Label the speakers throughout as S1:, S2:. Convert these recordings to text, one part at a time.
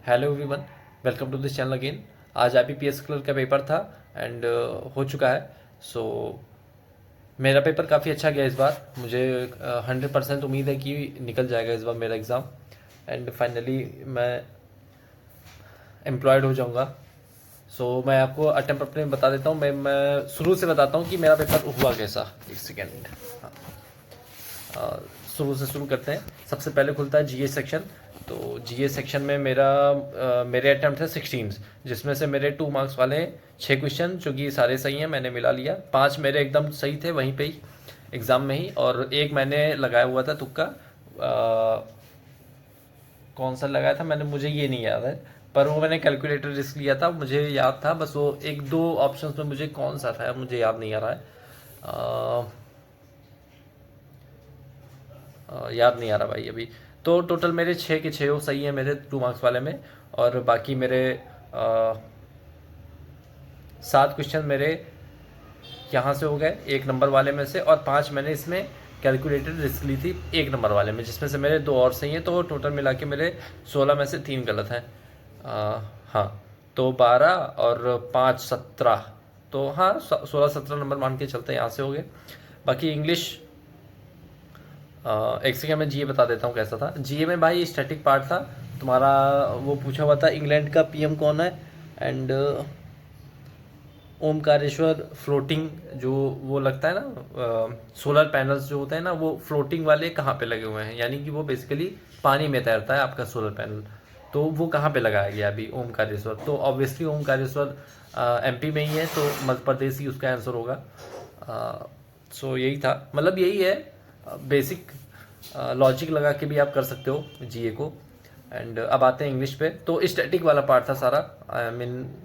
S1: Hello everyone, welcome to this channel again. आज IBPS clerk का paper था and हो चुका है। सो मेरा पेपर काफ़ी अच्छा गया इस बार। मुझे 100% उम्मीद है कि निकल जाएगा इस बार मेरा एग्ज़ाम एंड फाइनली मैं एम्प्लॉयड हो जाऊंगा। मैं आपको अटेम्प्ट अपने बता देता हूँ। मैं शुरू से बताता हूँ कि मेरा पेपर हुआ कैसा। एक सेकेंड, शुरू से शुरू करते हैं। सबसे पहले खुलता है GA सेक्शन। तो GA सेक्शन में मेरे अटैम्प्ट है 16, जिसमें से मेरे 2 मार्क्स वाले हैं 6 क्वेश्चन, जो कि सारे सही हैं, मैंने मिला लिया। 5 मेरे एकदम सही थे वहीं पे ही एग्ज़ाम में ही, और एक मैंने लगाया हुआ था तुक्का। कौन सा लगाया था मैंने, मुझे ये नहीं याद है, पर वो मैंने कैलकुलेटर रिस्क लिया था, मुझे याद था। बस वो एक दो ऑप्शंस में मुझे कौन सा था मुझे याद नहीं आ रहा है। याद नहीं आ रहा भाई अभी। तो टोटल मेरे 6 के 6 सही है मेरे 2 मार्क्स वाले में, और बाकी मेरे 7 क्वेश्चन मेरे यहाँ से हो गए 1 नंबर वाले में से, और 5 मैंने इसमें कैलकुलेटेड रिस्क ली थी 1 नंबर वाले में, जिसमें से मेरे 2 और सही हैं। तो टोटल मिला के मेरे 16 में से 3 गलत हैं। हाँ, तो 12 और 5 17, तो हाँ 16-17 नंबर मान के चलते हैं, यहाँ से हो गए। बाकी इंग्लिश, एक सेकेंड में GA बता देता हूँ कैसा था। GA में भाई स्टैटिक पार्ट था तुम्हारा। वो पूछा हुआ था इंग्लैंड का PM कौन है, एंड ओमकारेश्वर फ्लोटिंग, जो वो लगता है ना, सोलर पैनल्स जो होते हैं ना, वो फ्लोटिंग वाले कहाँ पे लगे हुए हैं, यानी कि वो बेसिकली पानी में तैरता है आपका सोलर पैनल। तो वो कहाँ पे लगाया गया अभी ओमकारेश्वर, तो ऑब्वियसली ओमकारेश्वर MP में ही है, तो मध्य प्रदेश ही उसका आंसर होगा। यही था, मतलब यही है। बेसिक लॉजिक लगा के भी आप कर सकते हो GA को। एंड अब आते हैं इंग्लिश पे। तो स्टैटिक वाला पार्ट था सारा,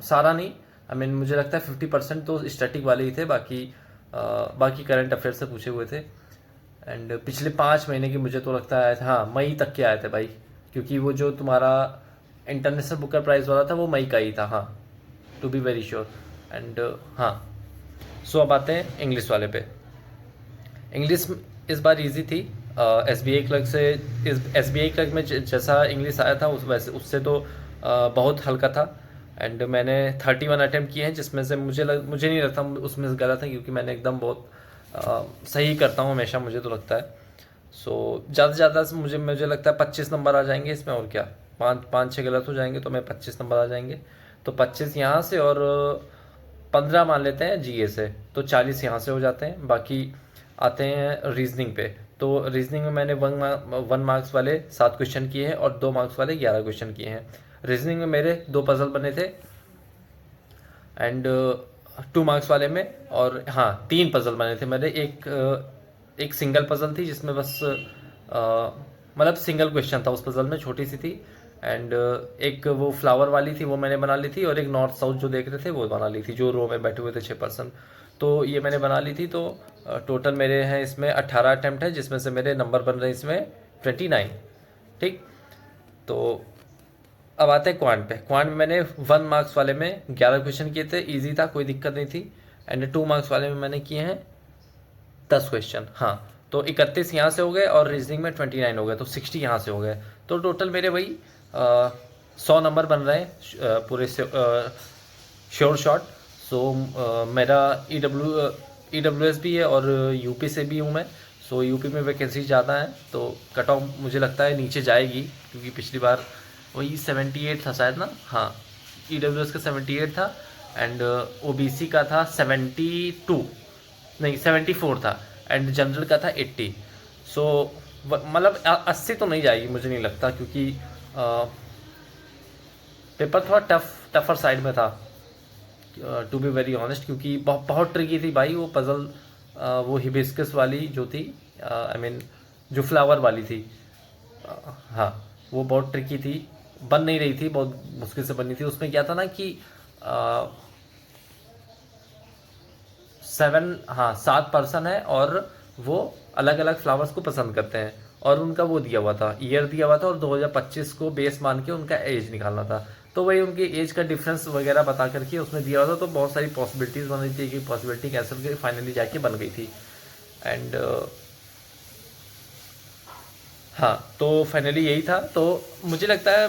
S1: सारा नहीं, मुझे लगता है 50% तो स्टैटिक वाले ही थे, बाकी करंट अफेयर से पूछे हुए थे। एंड पिछले 5 महीने की मुझे तो लगता है, हाँ मई तक के आए थे भाई, क्योंकि वो जो तुम्हारा इंटरनेशनल बुकर प्राइज वाला था वो मई का ही था, हाँ, to be very sure. And हाँ, अब आते हैं इंग्लिश वाले पे। इंग्लिश इस बार इजी थी। SBI क्लर्क से, इस SBI क्लर्क में जैसा इंग्लिश आया था वैसे उससे तो बहुत हल्का था। एंड मैंने 31 अटैम्प्ट किए हैं, जिसमें से मुझे नहीं लगता उसमें से गलत है, क्योंकि मैंने एकदम बहुत सही करता हूँ हमेशा, मुझे तो लगता है। ज़्यादा से ज़्यादा मुझे लगता है 25 नंबर आ जाएंगे इसमें, और क्या, 5-6 गलत हो जाएंगे तो मैं 25 नंबर आ जाएंगे। तो 25 यहाँ से, और 15 मान लेते हैं GA से, तो 40 यहाँ से हो जाते हैं। बाकी आते हैं रीजनिंग पे। तो रीजनिंग में मैंने 1 मार्क्स वाले 7 क्वेश्चन किए हैं, और 2 मार्क्स वाले 11 क्वेश्चन किए हैं। रीजनिंग में मेरे 2 पजल बने थे, एंड 2 मार्क्स वाले में, और हाँ 3 पजल बने थे मेरे। एक सिंगल पजल थी, जिसमें बस मतलब सिंगल क्वेश्चन था उस पजल में, छोटी सी थी। एंड एक वो फ्लावर वाली थी, वो मैंने बना ली थी, और एक नॉर्थ साउथ जो देख रहे थे वो बना ली थी, जो रो में बैठे हुए थे 6 पर्सन, तो ये मैंने बना ली थी। तो टोटल मेरे हैं इसमें 18 अटैम्प्ट है, जिसमें से मेरे नंबर बन रहे हैं इसमें 29। ठीक, तो अब आते हैं क्वांट पे। क्वांट में मैंने 1 मार्क्स वाले में 11 क्वेश्चन किए थे, इजी था, कोई दिक्कत नहीं थी। एंड 2 मार्क्स वाले में मैंने किए हैं 10 क्वेश्चन, हाँ। तो 31 यहाँ से हो गए, और रीजनिंग में 29 हो गए, तो 60 यहाँ से हो गए। तो टोटल मेरे वही 100 नंबर बन रहे हैं पूरे श्योर शॉट। मेरा EWS भी है, और UP से भी हूँ मैं। UP में वैकेंसी ज़्यादा है, तो कट ऑफ मुझे लगता है नीचे जाएगी, क्योंकि पिछली बार वही 78 था शायद ना, हाँ। EWS का 78 था, एंड OBC का था 72, नहीं 74 था, एंड जनरल का था 80। मतलब 80 तो नहीं जाएगी मुझे नहीं लगता, क्योंकि पेपर थोड़ा टफर साइड में था, टू बी वेरी ऑनेस्ट, क्योंकि बहुत ट्रिकी थी भाई वो पजल। वो हिबिस्कस वाली जो थी, जो फ्लावर वाली थी, हाँ, वो बहुत ट्रिकी थी, बन नहीं रही थी, बहुत मुश्किल से बनी थी। उसमें क्या था ना कि 7 पर्सन है, और वो अलग अलग फ्लावर्स को पसंद करते हैं, और उनका वो दिया हुआ था, ईयर दिया हुआ था, और 2025 को बेस मान के उनका एज निकालना था। तो वही उनकी एज का डिफरेंस वगैरह बता करके उसमें दिया हुआ था। तो बहुत सारी पॉसिबिलिटीज़ बन रही थी, कि पॉसिबिलिटी कैंसिल करके फाइनली जाके बन गई थी। एंड हाँ, तो फाइनली यही था। तो मुझे लगता है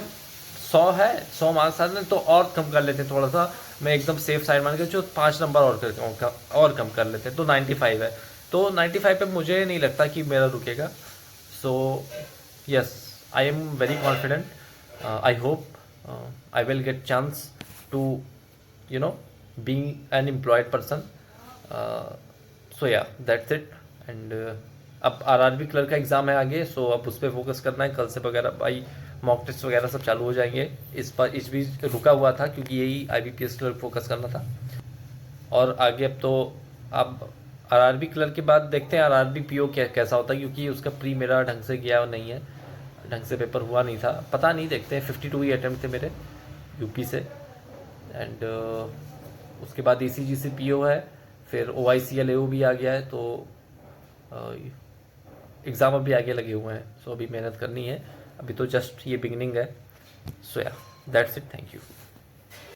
S1: 100 है, 100 मार्क्स आते हैं तो और कम कर लेते हैं थोड़ा सा, मैं एकदम सेफ साइड मान के जो 5 नंबर और कम कर लेते हैं तो 95 है। तो 95 पे मुझे नहीं लगता कि मेरा रुकेगा। So yes, I am very confident. I hope I will get chance to being an employed person. So yeah, that's it. And अब आरआरबी क्लर्क का एग्ज़ाम है आगे, सो अब उस पर फोकस करना है। कल से वगैरह भाई मॉक टेस्ट वगैरह सब चालू हो जाएंगे। इस बीच रुका हुआ था क्योंकि यही आईबीपीएस क्लर्क फोकस करना था। और आगे अब तो अब आरआरबी क्लर्क के बाद देखते हैं आरआरबी पीओ कैसा होता है, क्योंकि उसका प्री मेरा ढंग से गया नहीं है, ढंग से पेपर हुआ नहीं था, पता नहीं, देखते हैं। 52 ही अटैम्प्ट थे मेरे यूपी से। एंड उसके बाद ईसीजीसी पीओ है, फिर ओआईसीएल एओ भी आ गया है। तो एग्ज़ाम अभी आगे लगे हुए हैं, सो अभी मेहनत करनी है। अभी तो जस्ट ये बिगनिंग है। सो या दैट्स इट, थैंक यू।